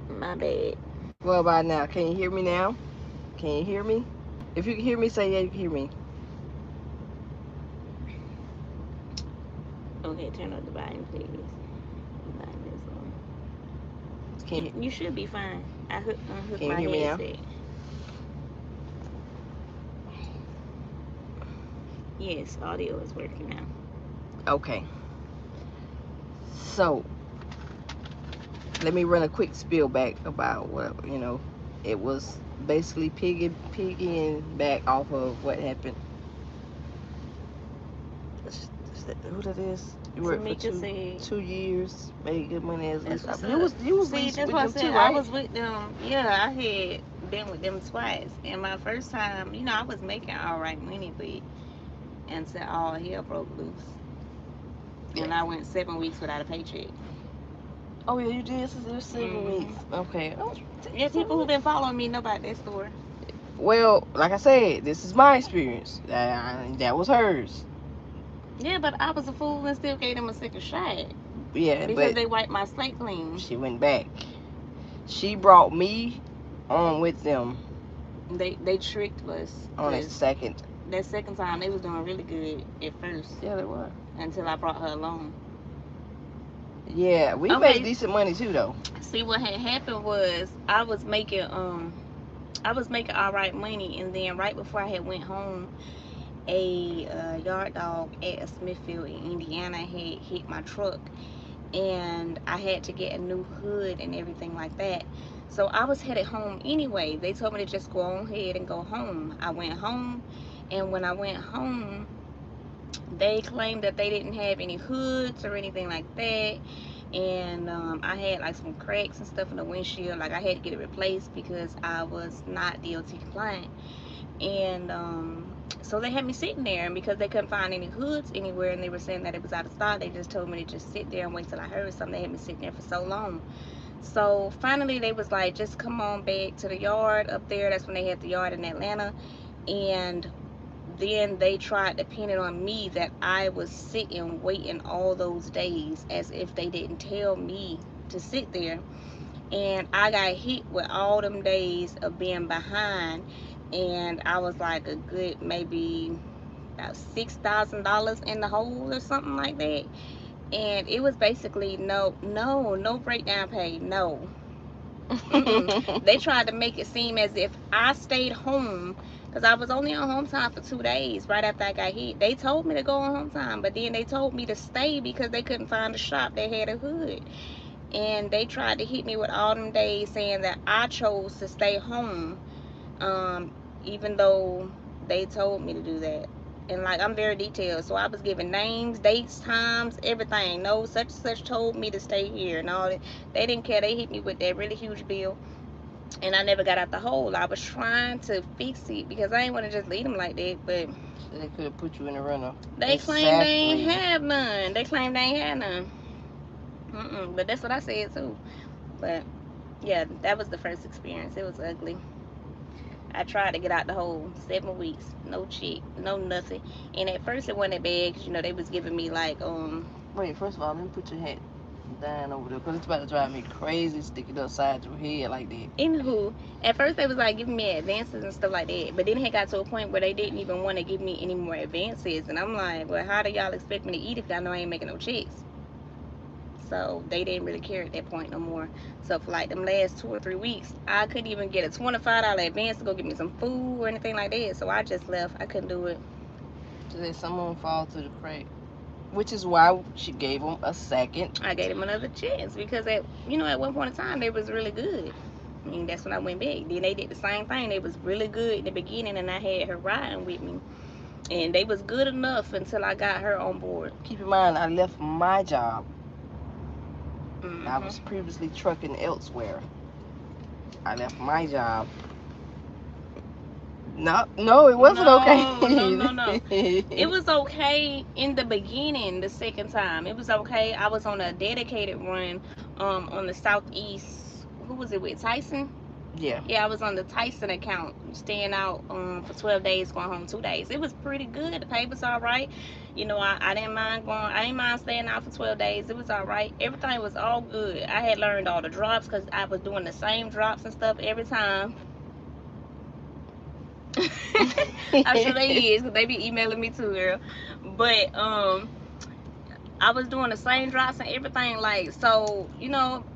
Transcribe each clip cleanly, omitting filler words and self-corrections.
My bad. What about now? Can you hear me now? Can you hear me? If you can hear me, say yeah, you can hear me. Okay, turn up the volume, please. The volume is on. Can You should be fine. I unhooked can you my hear me now? headset. Yes, audio is working now. Okay. So let me run a quick spiel back about what It was basically piggying back off of what happened. Who that is? You worked for Tamika said 2 years, made good money as that's least. what's You up. was you was See, leased that's with what I them said. too, I right? was with them. Yeah, I had been with them twice. And my first time, I was making all right money, but until all hell broke loose. Yeah. And I went 7 weeks without a paycheck. Oh yeah, you did. It was 7 weeks. Mm-hmm. Okay. Oh, Yeah, people who've been following me know about that story. well, like I said, this is my experience. That was hers. Yeah, but I was a fool and still gave them a second shot Yeah, because but they wiped my slate clean. she went back. She brought me on with them They tricked us on a because second. that second time they was doing really good at first Yeah, they were. until I brought her along. Yeah, we made Okay, decent money too, though. see what had happened was I was making all right money, and then right before I had went home, a yard dog at a Smithfield in Indiana had hit my truck, and I had to get a new hood and everything like that. So I was headed home anyway. They told me to just go on ahead and go home. I went home, and when I went home, they claimed that they didn't have any hoods or anything like that. And I had like some cracks and stuff in the windshield. Like I had to get it replaced because I was not DOT compliant. And so they had me sitting there, and because they couldn't find any hoods anywhere and they were saying that it was out of stock, they just told me to just sit there and wait till I heard something. They had me sitting there for so long. So finally they was like, just come on back to the yard up there. That's when they had the yard in Atlanta. And then they tried to pin it on me that I was sitting waiting all those days, as if they didn't tell me to sit there. And I got hit with all them days of being behind, and I was like a good maybe about $6,000 in the hole or something like that. And it was basically no breakdown pay, no. They tried to make it seem as if I stayed home because I was only on home time for 2 days right after I got hit. They told me to go on home time, but then they told me to stay because they couldn't find a shop that had a hood. And they tried to hit me with all them days saying that I chose to stay home, um, even though they told me to do that. And like I'm very detailed, so I was giving names, dates, times, everything. No, such and such told me to stay here and all that. They didn't care. They hit me with that really huge bill, and I never got out the hole. I was trying to fix it because I didn't want to just leave them like that, but So they could have put you in a rental. they claimed they ain't Exactly. have none. They claimed they ain't had none. But that's what I said too. But yeah, that was the first experience. It was ugly. I tried to get out the hole 7 weeks, no check, no nothing. And at first it wasn't bad because they was giving me like Wait, first of all, let me put your hat down over there because it's about to drive me crazy sticking upside your head like that. Anywho, at first they was like giving me advances and stuff like that, but then it had got to a point where they didn't even want to give me any more advances, and I'm like, well, how do y'all expect me to eat if y'all know I ain't making no checks? So they didn't really care at that point no more. So for like them last 2 or 3 weeks, I couldn't even get a $25 advance to go get me some food or anything like that. So I just left. I couldn't do it. So that someone fall through the crack. Which is why she gave them a second. I gave them another chance because at one point in time they was really good. I mean, that's when I went back. Then they did the same thing. They was really good in the beginning, and I had her riding with me, and they was good enough until I got her on board. Keep in mind, I left my job. I Mm-hmm. was previously trucking elsewhere. I left my job. No, it wasn't okay. No. It was okay in the beginning. The second time, it was okay. I was on a dedicated run, on the southeast. Who was it with? Tyson. Yeah. Yeah, I was on the Tyson account, staying out for 12 days, going home 2 days. It was pretty good. The pay was all right. I didn't mind going. I didn't mind staying out for 12 days. It was all right. Everything was all good. I had learned all the drops because I was doing the same drops and stuff every time. I'm sure they is because they be emailing me too, girl. But I was doing the same drops and everything, like, so,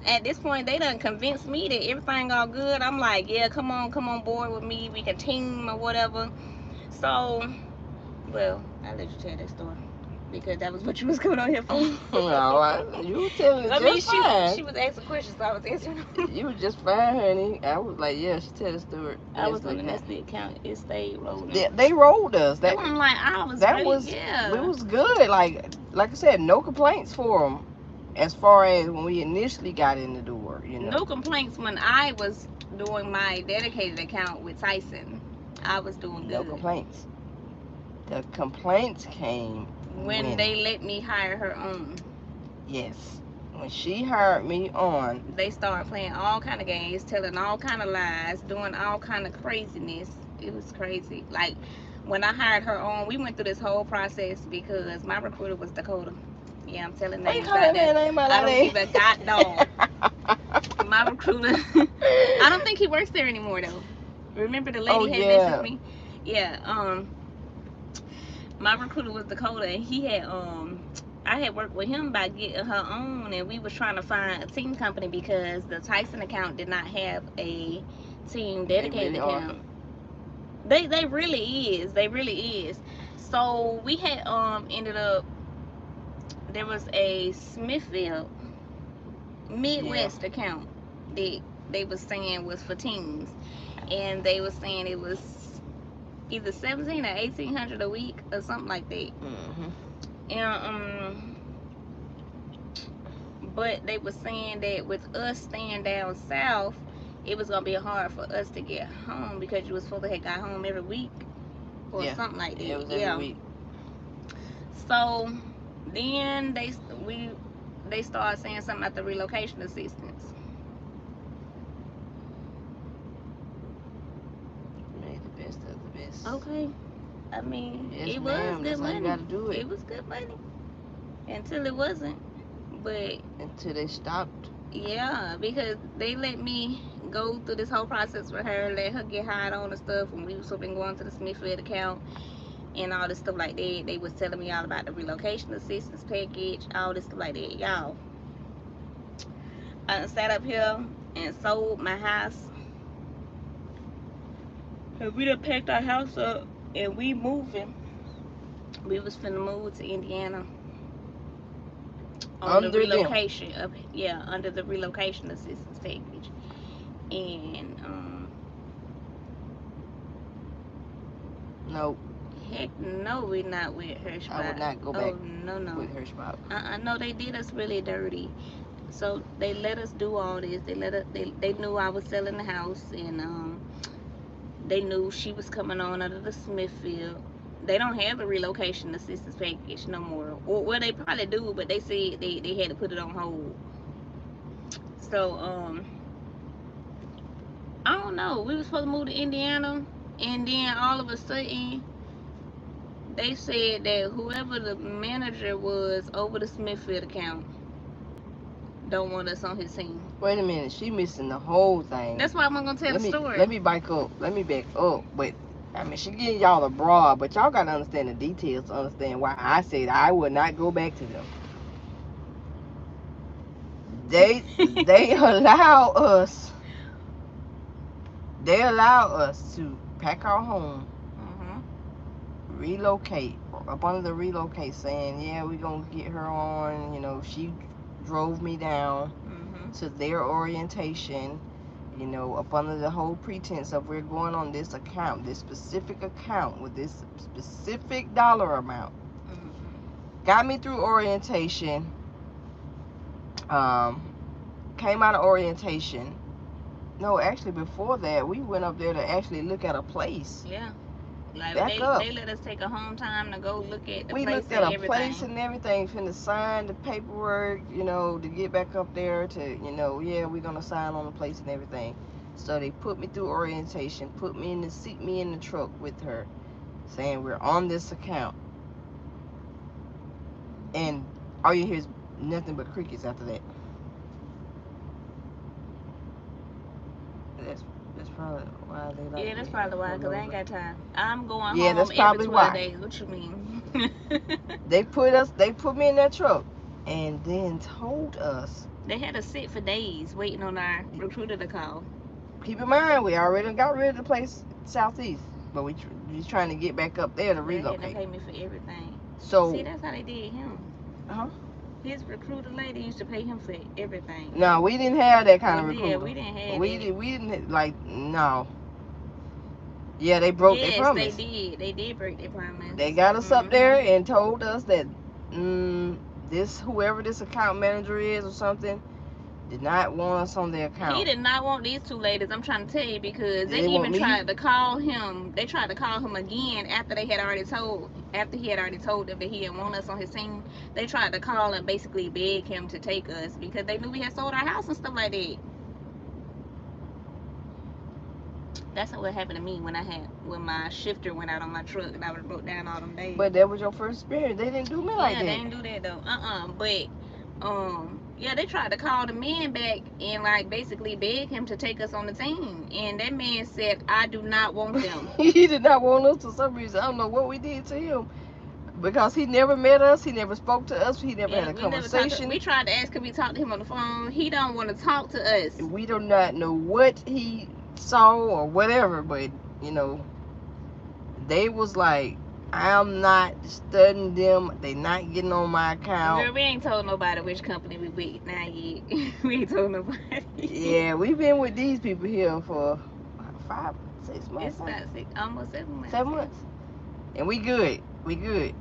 at this point they done convinced me that everything all good. I'm like, yeah, come on board with me, we can team or whatever. So, well, I'll let you tell that story because that was what you was coming on here for. No, you were telling it I mean, just fine. she was asking questions, so I was answering them. You were just fine, honey. I was like, yeah, she tell the story. I was on the Nestle account. It stayed rolling. They rolled us. That one, like, I was that ready, was yeah. It was good. Like I said, no complaints for them. As far as when we initially got in the door, No complaints when I was doing my dedicated account with Tyson. I was doing good. No complaints. The complaints came when they let me hire her on. Yes. When she hired me on, they started playing all kind of games, telling all kind of lies, doing all kind of craziness. It was crazy. Like, when I hired her on, we went through this whole process because my recruiter was Dakota. Yeah, I'm telling names out there. I don't give a god dog. My recruiter. I don't think he works there anymore though. Remember the lady had messaged me? Yeah. My recruiter was Dakota, and he had I had worked with him by getting her on, and we was trying to find a team company because the Tyson account did not have a team dedicated account. They really is. They really is. So we had ended up, there was a Smithfield Midwest account that they was saying was for teams, and they was saying it was either 17 or 1800 a week or something like that. And but they were saying that with us staying down south, it was gonna be hard for us to get home because you was supposed to have got home every week or something like that. It was every week. So then they started saying something about the relocation assistance. Made the best of the best. Okay. I mean, yes, it was good money. You gotta do it. It was good money until it wasn't. But until they stopped. Yeah, because they let me go through this whole process with her, let her get hired on and stuff, when we was been going to the Smithfield account and all this stuff like that. They was telling me all about the relocation assistance package, all this stuff like that. Y'all, I sat up here and sold my house. And we done packed our house up and we moving. We was finna move to Indiana on the relocation under the relocation assistance package. And nope. Heck no, we're not with Hirschbach. I would not go back no. with Hirschbach. No, they did us really dirty. So they let us do all this. They knew I was selling the house, and they knew she was coming on under the Smithfield. They don't have a relocation assistance package no more. Well, they probably do, but they said they had to put it on hold. So I don't know. We were supposed to move to Indiana, and then all of a sudden they said that whoever the manager was over the Smithfield account don't want us on his team. Wait a minute, she missing the whole thing. That's why I'm gonna tell the story. Let me back up. But I mean, she getting y'all a broad, but y'all gotta understand the details to understand why I said I would not go back to them. They allow us. They allow us to pack our home relocate, up under the relocate, saying, yeah, we're going to get her on. You know, she drove me down to their orientation, you know, up under the whole pretense of we're going on this account, this specific account with this specific dollar amount. Got me through orientation. Came out of orientation. No, actually, before that, we went up there to actually look at a place. Yeah. Like Back up. They let us take a home time to go look at the We place looked at and a place and everything, finna sign the paperwork, you know, to get back up there to, you know, yeah, we're gonna sign on the place and everything. So they put me through orientation, put me in the seat, me in the truck with her, saying we're on this account. And all you hear is nothing but crickets after that. That's probably why they like. Yeah, that's probably why, because I ain't got time. I'm going home that's every probably 12 why. days. What you mean? They put me in that truck and then told us. They had us sit for days waiting on our recruiter to call. Keep in mind, we already got rid of the place southeast, but we just trying to get back up there to relocate. They had to pay me for everything. So see, that's how they did him. His recruiter lady used to pay him for everything. No, we didn't have that kind of recruiter. Yeah, we didn't have we didn't like no. Yeah, they broke their promise. Yes, they did break their promise. They got us up there and told us that this whoever this account manager is or something did not want us on their account. He did not want these two ladies, I'm trying to tell you, because they even tried to call him. They tried to call him again after he had already told them that he didn't want us on his team. They tried to call and basically beg him to take us because they knew we had sold our house and stuff like that. That's what happened to me when my shifter went out on my truck and I was broke down all them days. But that was your first experience. They didn't do me like that. Yeah, they didn't do that though. But yeah, they tried to call the man back and like basically beg him to take us on the team, and that man said, "I do not want them." He did not want us for some reason. I don't know what we did to him, because he never met us, he never spoke to us, he never had a conversation. We tried to ask him, we talked to him on the phone. He don't want to talk to us. We do not know what he saw or whatever, but you know, they was like, I'm not studying them. They not getting on my account. Girl, we ain't told nobody which company we with now yet. We ain't told nobody. Yeah, we've been with these people here for 5, 6 months. It's about almost 7 months. 7 months. And we good. We good.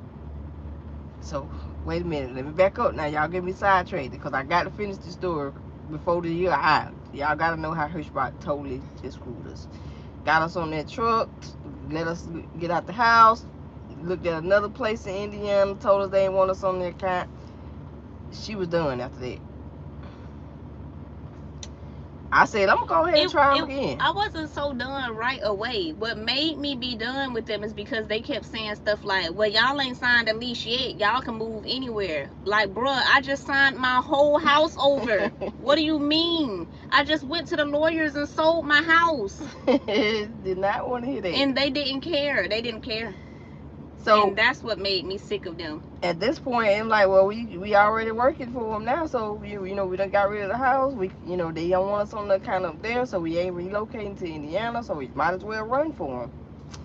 So, wait a minute. Let me back up now. Y'all get me sidetracked because I got to finish the story before the year out. Y'all got to know how Hirschbach totally just screwed us. Got us on that truck, let us get out the house, looked at another place in Indiana, told us they didn't want us on their account. She was done after that. I said, I'm going to go ahead and try them again. I wasn't so done right away. What made me be done with them is because they kept saying stuff like, well, y'all ain't signed a lease yet. Y'all can move anywhere. Like, bruh, I just signed my whole house over. What do you mean? I just went to the lawyers and sold my house. Did not want to hear that. And they didn't care. They didn't care. So, and that's what made me sick of them. At this point, I'm like, well, we already working for them now, so you know, we done got rid of the house. We, you know, they don't want us on the kind of there, so we ain't relocating to Indiana, so we might as well run for them.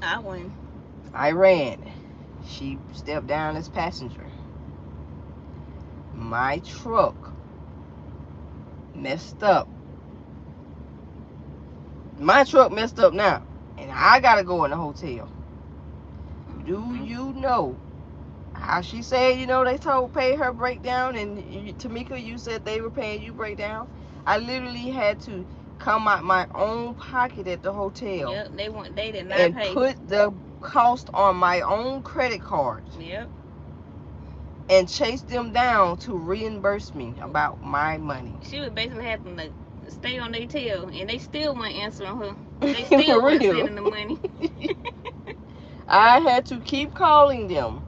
I won. I ran. She stepped down as passenger. My truck messed up. My truck messed up now, and I gotta go in the hotel. Do you know how she said, you know, they pay her breakdown, and Tamika, you said they were paying you breakdown? I literally had to come out my own pocket at the hotel. Yep, they did not and pay. Put the cost on my own credit card. Yep. And chase them down to reimburse me about my money. She was basically having to stay on their tail, and they still weren't answering her. They still weren't sending the money. I had to keep calling them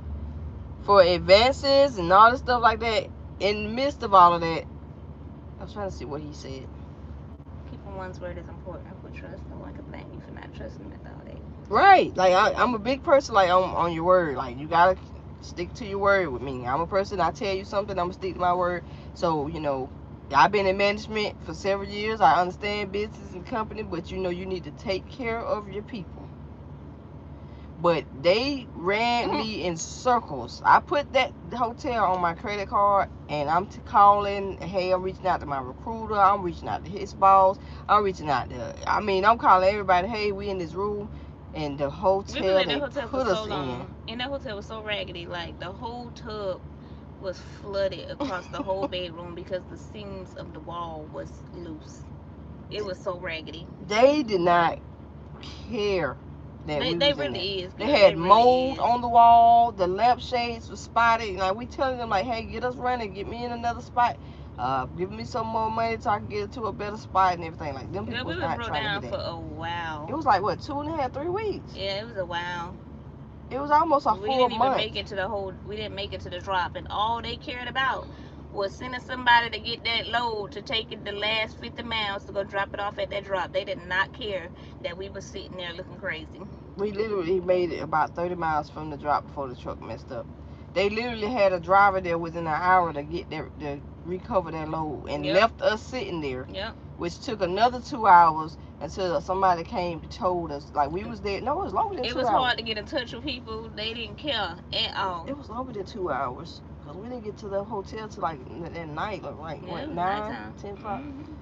for advances and all this stuff like that. In the midst of all of that, I was trying to see what he said. People, one's word is important. I put trust. No one can blame you for not trusting them at all that. Right. Like, I'm a big person, like, on your word. Like, you gotta stick to your word with me. I'm a person, I tell you something, I'm gonna stick to my word. So, you know, I've been in management for several years. I understand business and company, but you know, you need to take care of your people. but they ran me in circles. I put that hotel on my credit card, and I'm calling. Hey, I'm reaching out to my recruiter. I'm reaching out to his boss. I'm reaching out to. I mean, I'm calling everybody. Hey, we in this room, and the We was hotel at that they hotel for put so us in. long, and that hotel was so raggedy. Like the whole tub was flooded across the whole bedroom because the seams of the wall was loose. It was so raggedy. They did not care that we They was in there. really is, They girl. had They really mold is. on the wall. The lampshades was spotted. Like we telling them, like, hey, get us running, get me in another spot. Give me some more money so I can get to a better spot and everything. Like them Yeah, people we was was not broke trying to hear down that. for a while. It was like what 2.5, 3 weeks. Yeah, it was a while. It was almost a We full didn't even month. make it to the whole. We didn't make it to the drop, and all they cared about was sending somebody to get that load to take it the last 50 miles to go drop it off at that drop. They did not care that we was sitting there looking crazy. We literally made it about 30 miles from the drop before the truck messed up. They literally had a driver there within an hour to get their to recover their load and Yep. left us sitting there, Yep. which took another 2 hours until somebody came and told us. Like we was there. No, it was longer than It 2 was hours. hard to get in touch with people. They didn't care at all. It was longer than 2 hours because we didn't get to the hotel till like at night, like Yeah, what it was 9, nighttime. 10 o'clock. Mm-hmm.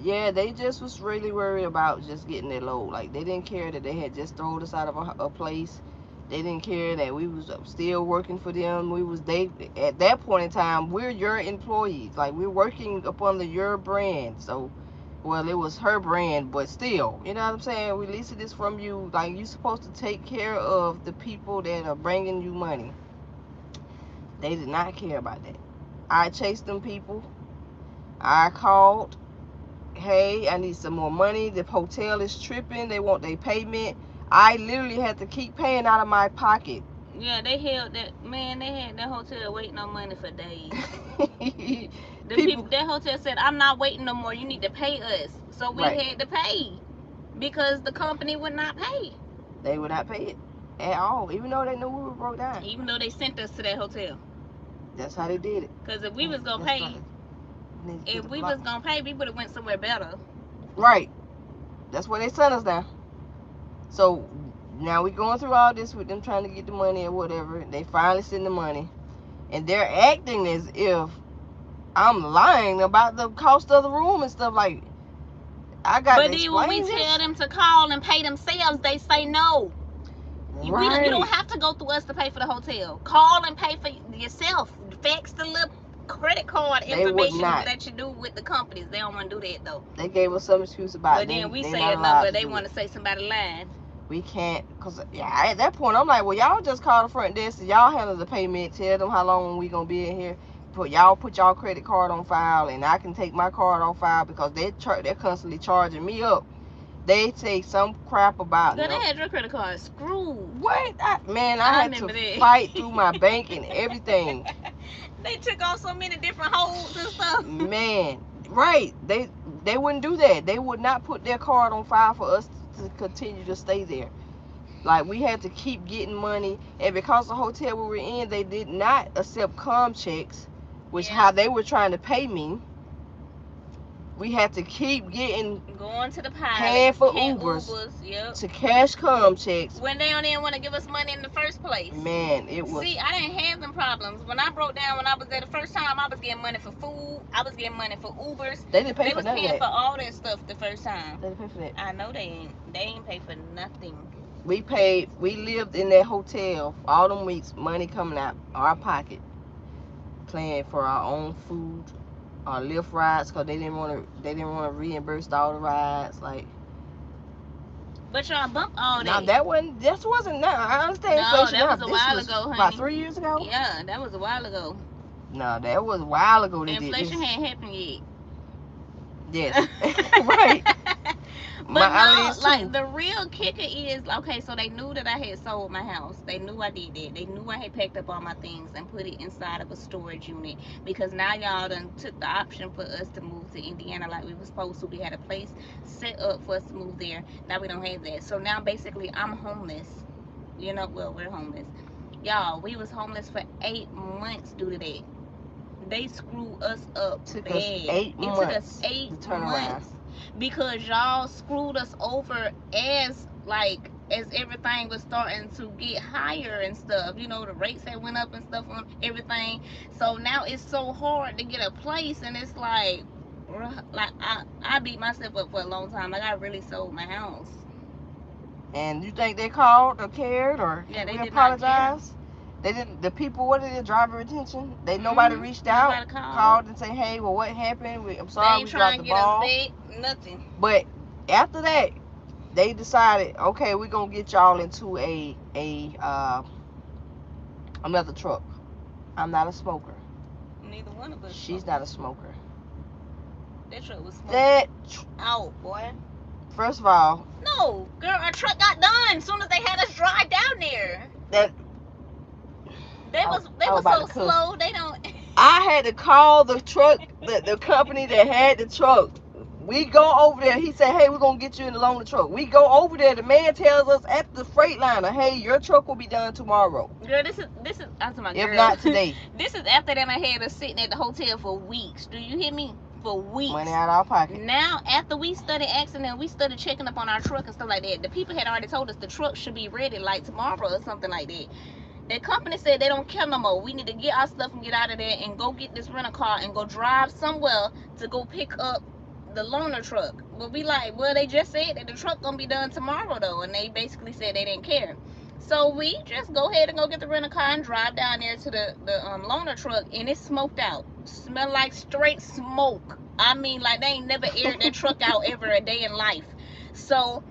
Yeah, they just was really worried about just getting their load. Like they didn't care that they had just thrown us out of a place. They didn't care that we was still working for them. We was they at that point in time. We're your employees. Like we're working up under your brand. So, well, it was her brand, but still, you know what I'm saying. We leased this from you. Like you supposed to take care of the people that are bringing you money. They did not care about that. I chased them people. I called. Hey, I need some more money. The hotel is tripping. They want their payment. I literally had to keep paying out of my pocket. Yeah, they held that man. They had that hotel waiting on money for days. The People, people that hotel said, "I'm not waiting no more. You need to pay us." So we right? had to pay because the company would not pay, They would not pay it at all, even though they knew we were broke down. even though they sent us to that hotel. That's how they did it. Because if we was gonna That's right. pay, Need to get if the we block. was gonna pay, we would have went somewhere better. Right. That's where they sent us down. So now we going through all this with them trying to get the money or whatever. They finally send the money, and they're acting as if I'm lying about the cost of the room and stuff. Like I got But to then when we explain tell this. them to call and pay themselves, they say no. You don't Right. have to go through us to pay for the hotel. Call and pay for yourself. Fax the little credit card They would information not. that you do with the companies. They don't want to do that though. They gave us some excuse about But then we they say not a allowed number, to they do want it. to say somebody lying. We can't, cause yeah, at that point I'm like, well, y'all just call the front desk and y'all handle the payment. Tell them how long we gonna be in here. Put y'all credit card on file, and I can take my card on file because they're constantly charging me up. They say some crap about Girl, they no. had your credit card screwed. What? Man, I I had to remember that. fight through my bank and everything. They took off so many different holes and stuff. Man, right? They wouldn't do that. They would not put their card on file for us to continue to stay there. Like we had to keep getting money, and because the hotel we were in, they did not accept com checks, which Yeah. how they were trying to pay me. We had to keep getting Going to the pilot, paying for paying Ubers yep. to cash com checks. When they don't even want to give us money in the first place. Man, it was. See, I didn't have them problems. When I broke down when I was there the first time, I was getting money for food. I was getting money for Ubers. They didn't pay They for was none of paying that. for all that stuff the first time. They didn't pay for that. I know they ain't pay for nothing. We paid. We lived in that hotel all them weeks. Money coming out our pocket, paying for our own food, our Lyft rides, cause they didn't want to. They didn't want to reimburse all the rides. Like But y'all bumped all now that. that one, this wasn't now. I understand No, inflation that now. was a This while was ago, honey. about 3 years ago. Yeah, that was a while ago. No, that was a while ago. They did this. Inflation hadn't happened yet. Yes, right. But My no, too. like the real kicker is okay. So they knew that I had sold my house. They knew I did that. They knew I had packed up all my things and put it inside of a storage unit because now y'all done took the option for us to move to Indiana like we were supposed to. We had a place set up for us to move there. Now we don't have that. So now basically I'm homeless. You know, well we're homeless. Y'all, we was homeless for 8 months due to that. They screwed us up Took bad. us 8 It months took us eight to turn months around. because y'all screwed us over as like as everything was starting to get higher and stuff. You know, the rates that went up and stuff on everything. So now it's so hard to get a place, and it's like I beat myself up for a long time. Like I really sold my house. And you think they called or cared or Yeah, they we did not care. apologize? They didn't. The people, what did it? Driver retention. Nobody reached out, Nobody called and say, hey, well, what happened? I'm They sorry, ain't we trying dropped to the get us ball. back. Nothing. But after that, they decided, okay, we're gonna get y'all into another truck. I'm not a smoker. Neither one of us. She's not a smoker. That truck was smoking. That out, boy. First of all, no, girl, our truck got done as soon as they had us drive down there. That they was so slow. They don't. I had to call the truck, the company that had the truck. We go over there. He said, hey, we're going to get you in the loaner truck. We go over there. The man tells us at the Freightliner, hey, your truck will be done tomorrow. Girl, this is I'm talking about, if not today. This is after them I had us sitting at the hotel for weeks. Do you hear me? For weeks. Money out of our pocket. Now, after we started asking them, we started checking up on our truck and stuff like that. The people had already told us the truck should be ready like tomorrow or something like that. The company said they don't care no more. We need to get our stuff and get out of there and go get this rental car and go drive somewhere to go pick up the loaner truck. But we like, well, they just said that the truck gonna be done tomorrow though, and they basically said they didn't care. So we just go ahead and go get the rental car and drive down there to the loaner truck, and it smoked out. Smelled like straight smoke. I mean, like they ain't never aired that truck out ever a day in life. So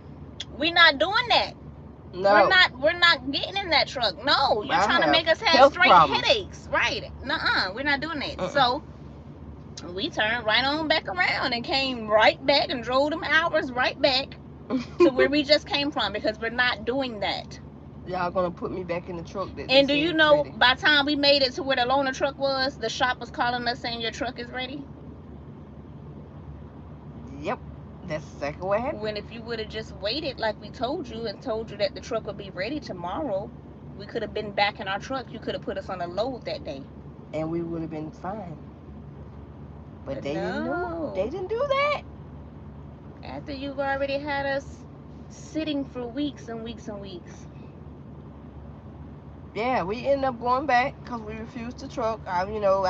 we not doing that. No. We're not getting in that truck. No, you're trying to make us have straight headaches. Right. Nuh-uh. We're not doing that. So we turned right on back around and came right back and drove them hours right back to where we just came from, because we're not doing that. Y'all gonna put me back in the truck. And do you know, by the time we made it to where the loaner truck was, the shop was calling us saying your truck is ready? Yep. That's exactly what happened. When if you would have just waited like we told you and told you that the truck would be ready tomorrow, we could have been back in our truck. You could have put us on a load that day. And we would have been fine. But they didn't do. They didn't do that. After you've already had us sitting for weeks and weeks and weeks. Yeah, we ended up going back because we refused the truck. I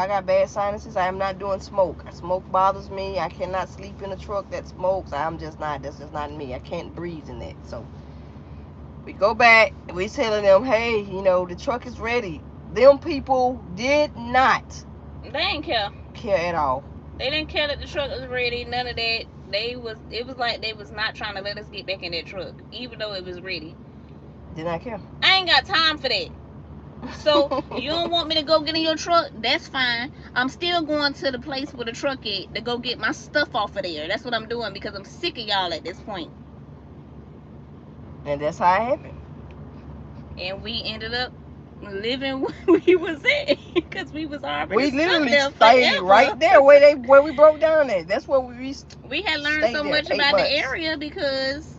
got bad sinuses. I am not doing smoke. Smoke bothers me. I cannot sleep in a truck that smokes. That's just not me. I can't breathe in that. So we go back. We telling them, hey, the truck is ready. Them people did not. They didn't care at all. They didn't care that the truck was ready. None of that. It was like they was not trying to let us get back in that truck, even though it was ready. Did not care. I ain't got time for that. So you don't want me to go get in your truck? That's fine. I'm still going to the place where the truck is to go get my stuff off of there. That's what I'm doing, because I'm sick of y'all at this point. And that's how it happened. And we ended up living where we was at, because we was already. We literally stayed right there where we broke down at. That's where we had learned so much about the area because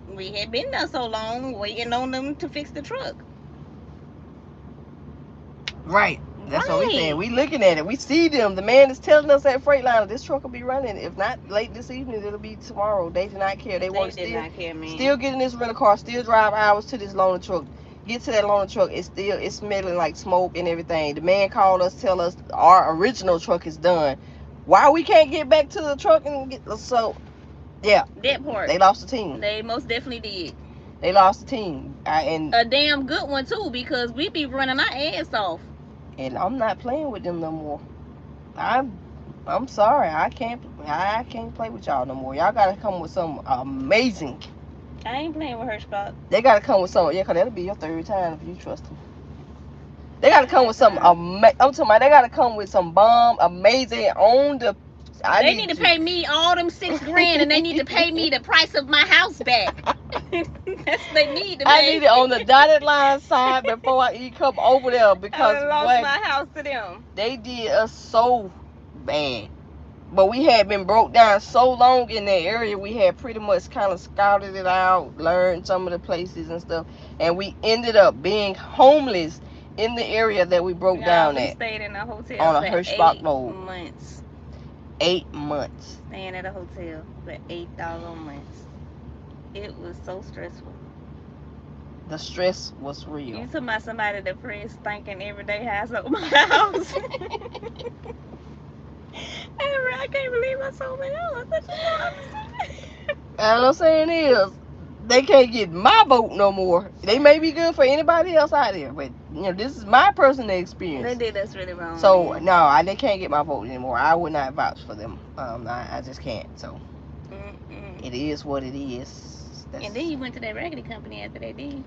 we had been there so long waiting on them to fix the truck. Right. That's what we saying. We looking at it. We see them. The man is telling us at Freightliner, this truck will be running. If not late this evening, it'll be tomorrow. They did not care. They want to still get in this rental car, still drive hours to this loaner truck. Get to that loaner truck. It's smelling like smoke and everything. The man called us, tell us our original truck is done. Why we can't get back to the truck and get yeah. That part. They lost the team. They most definitely did. They lost the team. And a damn good one too, because we be running our ass off. And I'm not playing with them no more. I'm sorry. I can't play with y'all no more. Y'all gotta come with something amazing. I ain't playing with Hirschbach. They gotta come with something. Yeah, cause that'll be your third time if you trust them. They gotta come with something amazing. I'm talking about they gotta come with some bomb amazing on the. They need to pay me all them $6 grand, and they need to pay me the price of my house back. That's what they need to pay. I need it on the dotted line side before I even come over there, because I lost my house to them. They did us so bad. But we had been broke down so long in that area, we had pretty much kind of scouted it out, learned some of the places and stuff, and we ended up being homeless in the area that we broke down at. We stayed in a hotel on a Hirschbach for 8 months. 8 months. Staying at a hotel for 8 months. It was so stressful. The stress was real. You talking about somebody depressed, thinking every day has over my house. I can't believe I sold my house. I just don't understand. All I'm saying is, they can't get my vote no more. They may be good for anybody else out there, but you know, this is my personal experience. They did us really wrong. So man. no, they can't get my vote anymore. I would not vouch for them. I just can't. So it is what it is. And then you went to that raggedy company after they did.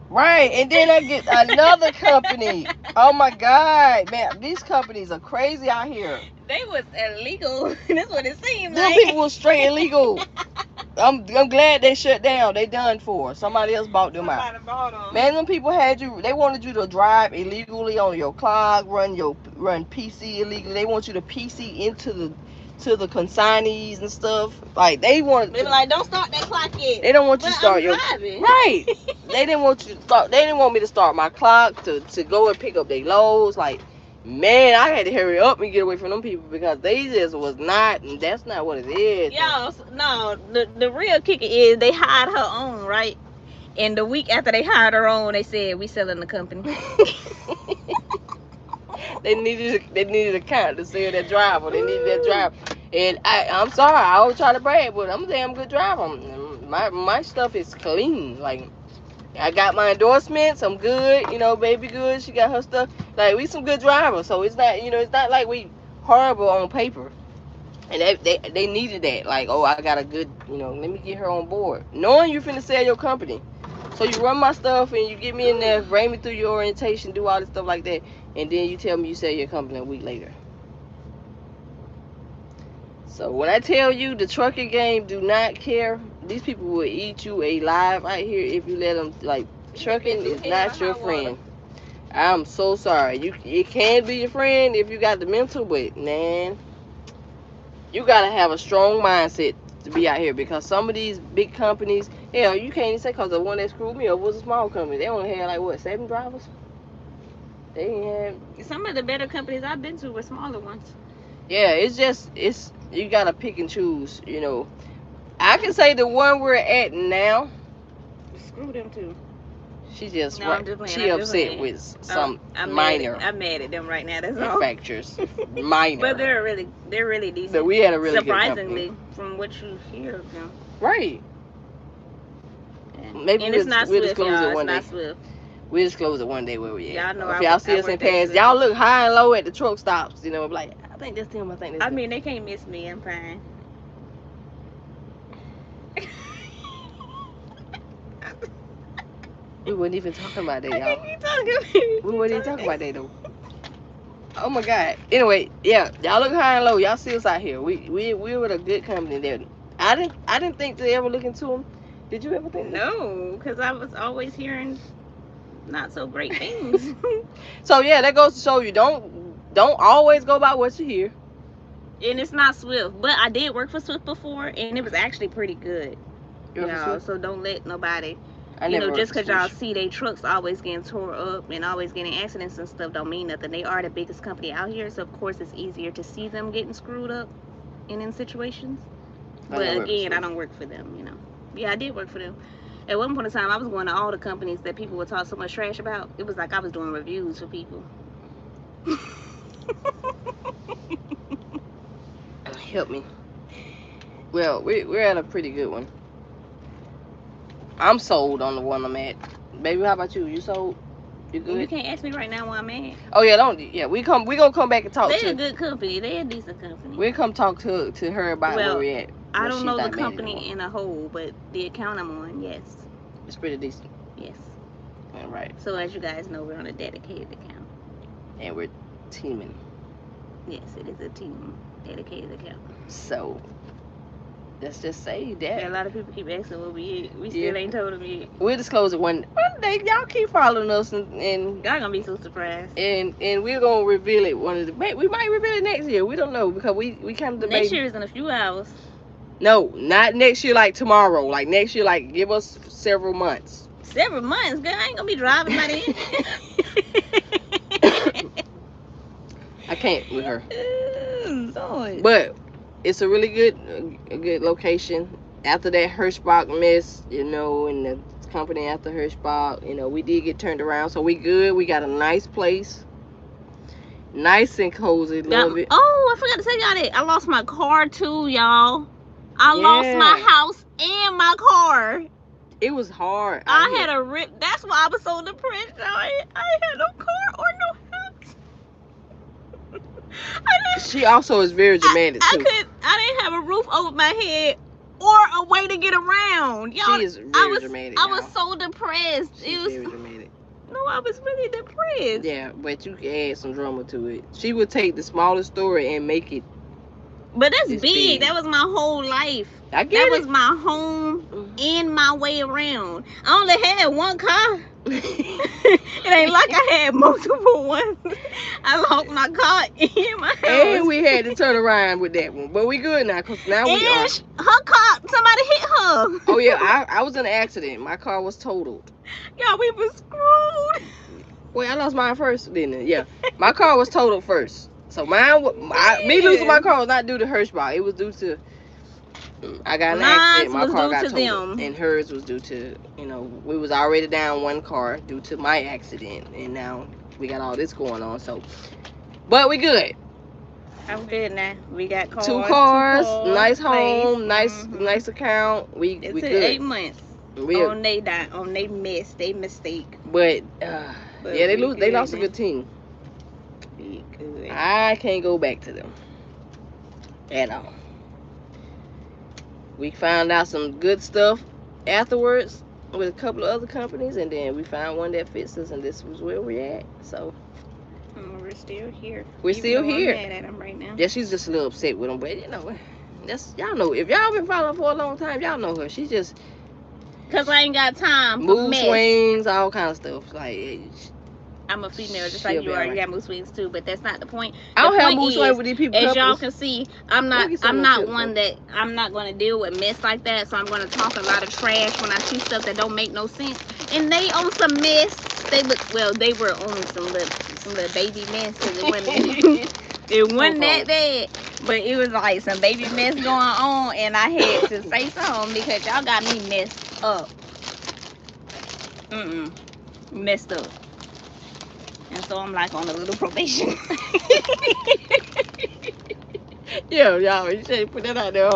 Right, and then I get another company. Oh my God, man, these companies are crazy out here. They was illegal. That's what it seemed Them like. people was straight illegal. I'm glad they shut down. They done for. Somebody else bought them out. Somebody bought them. Man, them people had you. They wanted you to drive illegally on your clock, run PC illegally. They want you to PC into the consignees and stuff. Like they wanted. They were like, don't start that clock yet. They don't want you to start your driving. right. They didn't want you to start. They didn't want me to start my clock to go and pick up their loads. Like, man, I had to hurry up and get away from them people because they just was not, and that's not what it is. Y'all, no, the real kicker is they hired her on, right? And the week after they hired her on, they said, we selling the company. They needed a count to sell that driver. They needed that driver. And I'm sorry, I always try to brag, but I'm a damn good driver. My stuff is clean. Like, I got my endorsements. I'm good. You know, baby good. She got her stuff. Like, we some good drivers. So it's not, it's not like we horrible on paper. And they needed that. Like, oh, I got a good, let me get her on board. Knowing you finna sell your company. So you run my stuff and you get me in there, bring me through your orientation, do all this stuff like that. And then you tell me you sell your company a week later. So when I tell you the trucking game do not care, these people will eat you alive out here if you let them. Like, trucking is not your friend. I'm so sorry. It can be your friend if you got the mental, but man, you gotta have a strong mindset to be out here because some of these big companies, hell, you can't even say because the one that screwed me up was a small company. They only had like what, 7 drivers? They didn't have. Some of the better companies I've been to were smaller ones. Yeah, it's you gotta pick and choose. I can say the one we're at now. Screw them too. She just No, I'm just playing. she upset with some I'm minor. I'm mad at them right now. That's all. Factors, minor. But they're really decent. But we had a really surprisingly good from what you hear of them. Right. Yeah. Maybe and it's not we'll Swift, disclose y'all. it one it's day. not Swift. We'll disclose it one day where we at. Y'all know if y'all see us in pass, y'all look high and low at the truck stops. Like, I think that's them. I think that's them. I mean, they can't miss me. I'm fine. We wasn't even talking about that, y'all. We wasn't even talking about that though. Oh my God. Anyway, yeah, y'all look high and low. Y'all see us out here. We were a good company there. I didn't think to ever look into them. Did you ever think? No, because I was always hearing not so great things. So yeah, that goes to show you don't always go by what you hear. And it's not Swift, but I did work for Swift before, and it was actually pretty good. So don't let nobody. Just because y'all see they trucks always getting tore up and always getting accidents and stuff don't mean nothing. They are the biggest company out here, so of course it's easier to see them getting screwed up and in situations. But again, I don't work for them, Yeah, I did work for them. At one point in time, I was going to all the companies that people would talk so much trash about. It was like I was doing reviews for people. Help me. Well, we're at a pretty good one. I'm sold on the one I'm at. Baby, how about you? You sold? You good? You can't ask me right now where I'm at. Oh yeah, we gonna come back and talk They're a good company. They're a decent company. We'll come talk to her about where we're at. I don't know the company in a whole, but the account I'm on, yes. It's pretty decent. Yes. All right. So as you guys know, we're on a dedicated account. And we're teaming. Yes, it is a team dedicated account. So let's just say that. Yeah, a lot of people keep asking where we at. We still ain't told them yet. We'll disclose it one day. Y'all keep following us and y'all gonna be so surprised. And we're gonna reveal it we might reveal it next year. We don't know because we kind of debate. Next year is in a few hours. No, not next year like tomorrow. Like next year, like give us several months. Several months? Girl, I ain't gonna be driving by then. I can't with her. Lord. But it's a really good location. After that Hirschbach mess, and the company after Hirschbach. You know, we did get turned around, so we good. We got a nice place, nice and cozy. Love it. Oh, I forgot to tell y'all that I lost my car too, y'all. I lost my house and my car. It was hard. I had a rip. That's why I was so depressed. I had no car or no house. She also is very dramatic too. I didn't have a roof over my head or a way to get around. Y'all, she is very dramatic. I was so depressed. She's very dramatic. No, I was really depressed. Yeah, but you can add some drama to it. She would take the smallest story and make it. But that's big. That was my whole life. I get it. That was my home and my way around. I only had one car. It ain't like I had multiple ones. I lost my car and my house. And we had to turn around with that one. But we good now, because now we are. Her car, somebody hit her. Oh, yeah, I was in an accident. My car was totaled. Y'all, we was screwed. Well, I lost mine first, didn't it? Yeah. My car was totaled first. So me losing my car was not due to Hirschbach. It was due to, I got an accident, my car got totaled. And hers was due to, you know, we was already down one car due to my accident. And now we got all this going on, so. But we good. I'm good now. We got cars. Two cars, nice home, nice account. We good. 8 months. On they mess, they mistake. But yeah, they lost a good team. Good. I can't go back to them at all. We found out some good stuff afterwards with a couple of other companies, and then we found one that fits us, and this was where we're at. So we're still here. We're still here. I'm mad at them right now. Yeah, she's just a little upset with them, but you know, y'all know, if y'all been following for a long time, y'all know her. She just cause I ain't got time for mood swings, all kind of stuff. Like, I'm a female, just like you are. You got mood swings too, but that's not the point. I don't have mood swings with these people. As y'all can see, I'm not one that I'm not gonna deal with mess like that. So I'm gonna talk a lot of trash when I see stuff that don't make no sense. And they on some mess. They were on some little baby mess. It wasn't that bad, but it was like some baby mess going on, and I had to say something because y'all got me messed up. Messed up. And so I'm like on a little probation. Yeah, y'all, you should put that out there.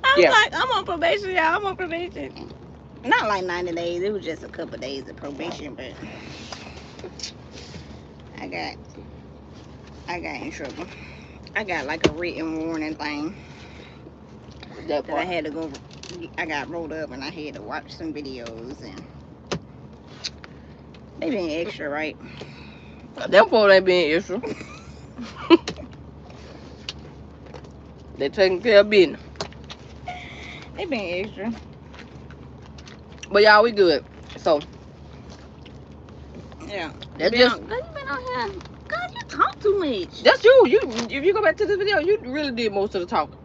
I'm on probation, y'all. I'm on probation. Not like 90 days. It was just a couple days of probation, but I got in trouble. I got like a written warning thing that I had to go. I got rolled up and I had to watch some videos, and they been extra, right? Them folks ain't being extra. They taking care of business. They been extra. But y'all, we good. So yeah, that's just. God, you been out here. God, you talk too much. That's you. If you go back to the video, you really did most of the talking.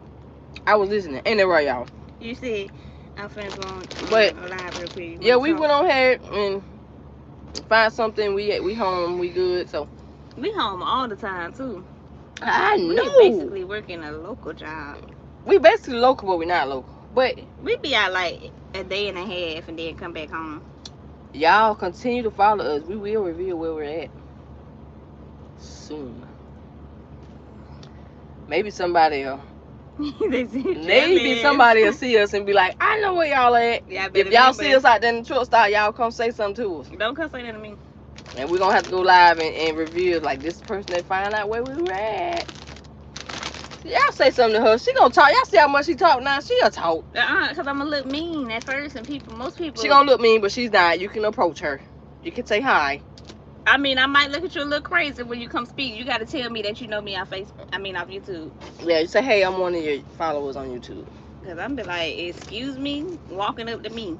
I was listening. Ain't that right, y'all? You said I'm finna go on live real quick. Yeah, we went on ahead and find something. We home. We good. So we home all the time too. I know. We basically working a local job. We basically local, but we're not local. But we be out like a day and a half and then come back home. Y'all continue to follow us. We will reveal where we're at soon. Maybe somebody somebody will see us and be like, I know where y'all at. If y'all see us out there in the truck stop, y'all come say something to us. Don't come say that to me. And we're gonna have to go live and reveal, like, this person that find out where we were at. Y'all say something to her. She gonna talk. Y'all see how much she talk now? She'll talk. Cause I'm gonna look mean at first, and most people. She gonna look mean, but she's not. You can approach her. You can say hi. I mean, I might look at you a little crazy when you come speak. You gotta tell me that you know me on Facebook. I mean, off YouTube. Yeah, you say, hey, I'm one of your followers on YouTube. Cause I'm be like, excuse me, walking up to me.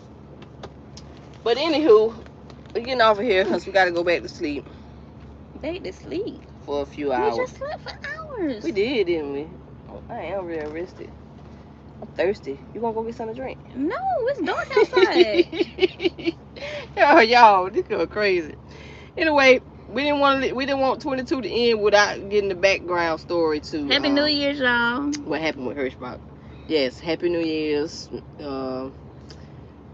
But anywho, we're getting off of here because we gotta go back to sleep. Back to sleep? For a few hours. We just slept for hours. We did, didn't we? Oh, I am really rested. I'm thirsty. You gonna go get something to drink? No, it's dark outside. Y'all, this girl crazy. Anyway, we didn't want 22 to end without getting the background story to Happy New Year's, y'all. What happened with Hirschbach? Yes, Happy New Year's.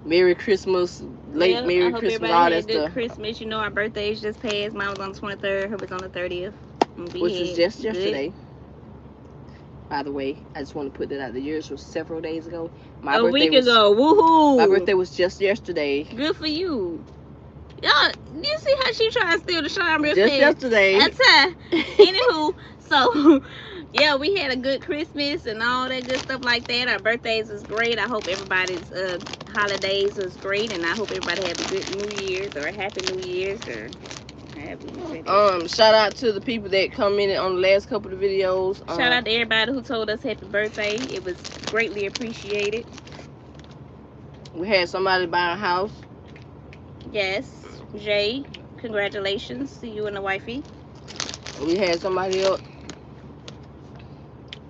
Merry Christmas, late Yep, I Merry hope Christmas, everybody all had a that good stuff. Christmas. You know, our birthdays just passed. Mine was on the 23rd, her was on the 30th. And we Which was had just good. yesterday. By the way, I just want to put that out. The yours was several days ago. My A birthday week was ago. Woohoo! my birthday was just yesterday. Good for you. Y'all, you see how she trying to steal the shine real Just fast? yesterday. That's her. Anywho, so yeah, we had a good Christmas and all that good stuff like that. Our birthdays was great. I hope everybody's holidays was great, and I hope everybody have a good New Year's or a happy New Year's or happy New Year's. Shout out to the people that commented on the last couple of videos. Shout out to everybody who told us happy birthday. It was greatly appreciated. We had somebody buy a house. Yes, Jay, congratulations to you and the wifey. We had somebody else.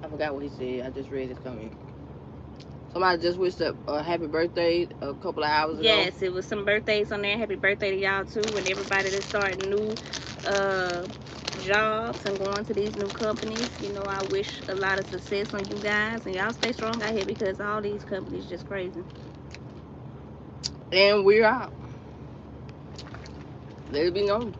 I forgot what he said. I just read his comment. Somebody just wished a happy birthday a couple of hours ago. Yes, it was some birthdays on there. Happy birthday to y'all too, and everybody that's starting new jobs and going to these new companies. You know, I wish a lot of success on you guys, and y'all stay strong out here because all these companies just crazy. And we're out. Let it be known.